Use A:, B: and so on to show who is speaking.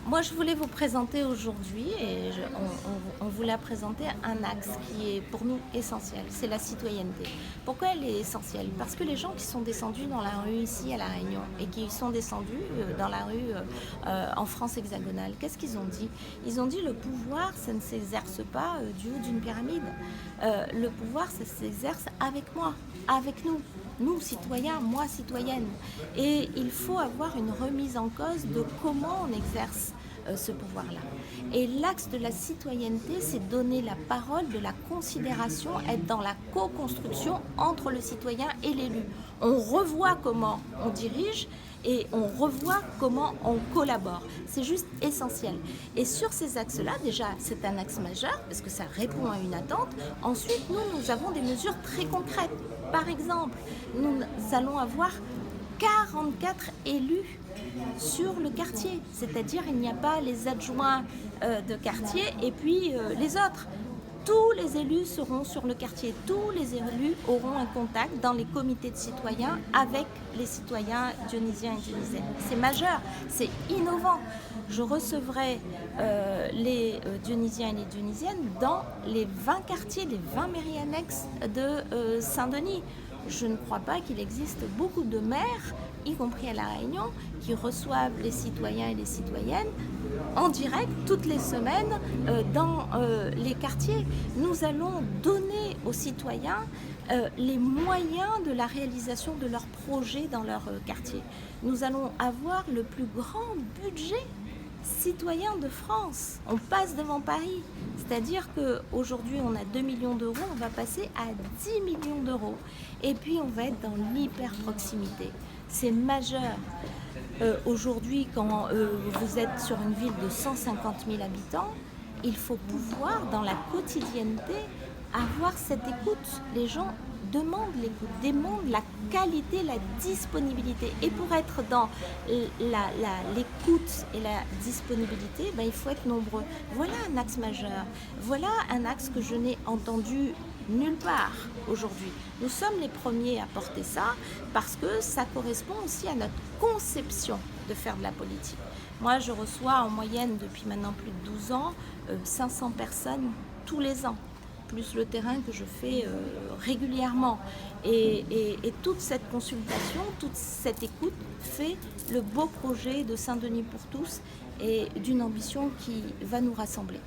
A: Moi, je voulais vous présenter aujourd'hui, et on vous l'a présenté, un axe qui est pour nous essentiel, c'est la citoyenneté. Pourquoi elle est essentielle? Parce que les gens qui sont descendus dans la rue ici à La Réunion et qui sont descendus dans la rue en France hexagonale, qu'est-ce qu'ils ont dit? Ils ont dit le pouvoir, ça ne s'exerce pas du haut d'une pyramide. Le pouvoir, ça s'exerce avec moi, avec nous citoyens, moi citoyenne. Et il faut avoir une remise en cause de comment on exerce ce pouvoir-là. Et l'axe de la citoyenneté, c'est donner la parole, de la considération, être dans la co-construction entre le citoyen et l'élu. On revoit comment on dirige et on revoit comment on collabore. C'est juste essentiel. Et sur ces axes-là, déjà, c'est un axe majeur parce que ça répond à une attente. Ensuite, nous avons des mesures très concrètes. Par exemple, nous allons avoir 44 élus sur le quartier, c'est-à-dire il n'y a pas les adjoints de quartier et puis les autres. Tous les élus seront sur le quartier, tous les élus auront un contact dans les comités de citoyens avec les citoyens dionysiens et dionysiennes. C'est majeur, c'est innovant. Je recevrai les dionysiens et les dionysiennes dans les 20 quartiers, les 20 mairies annexes de Saint-Denis. Je ne crois pas qu'il existe beaucoup de maires, y compris à La Réunion, qui reçoivent les citoyens et les citoyennes en direct toutes les semaines dans les quartiers. Nous allons donner aux citoyens les moyens de la réalisation de leurs projets dans leur quartier. Nous allons avoir le plus grand budget citoyen de France. On passe devant Paris. C'est-à-dire qu'aujourd'hui, on a 2 millions d'euros, on va passer à 10 millions d'euros. Et puis, on va être dans l'hyper-proximité. C'est majeur. Aujourd'hui, quand vous êtes sur une ville de 150 000 habitants, il faut pouvoir, dans la quotidienneté, avoir cette écoute. Les gens demandent l'écoute, demandent la qualité, la disponibilité. Et pour être dans l'écoute et la disponibilité, il faut être nombreux. Voilà un axe majeur. Voilà un axe que je n'ai entendu nulle part aujourd'hui. Nous sommes les premiers à porter ça parce que ça correspond aussi à notre conception de faire de la politique. Moi, je reçois en moyenne depuis maintenant plus de 12 ans 500 personnes tous les ans, plus le terrain que je fais régulièrement. Et toute cette consultation, toute cette écoute fait le beau projet de Saint-Denis pour tous et d'une ambition qui va nous rassembler.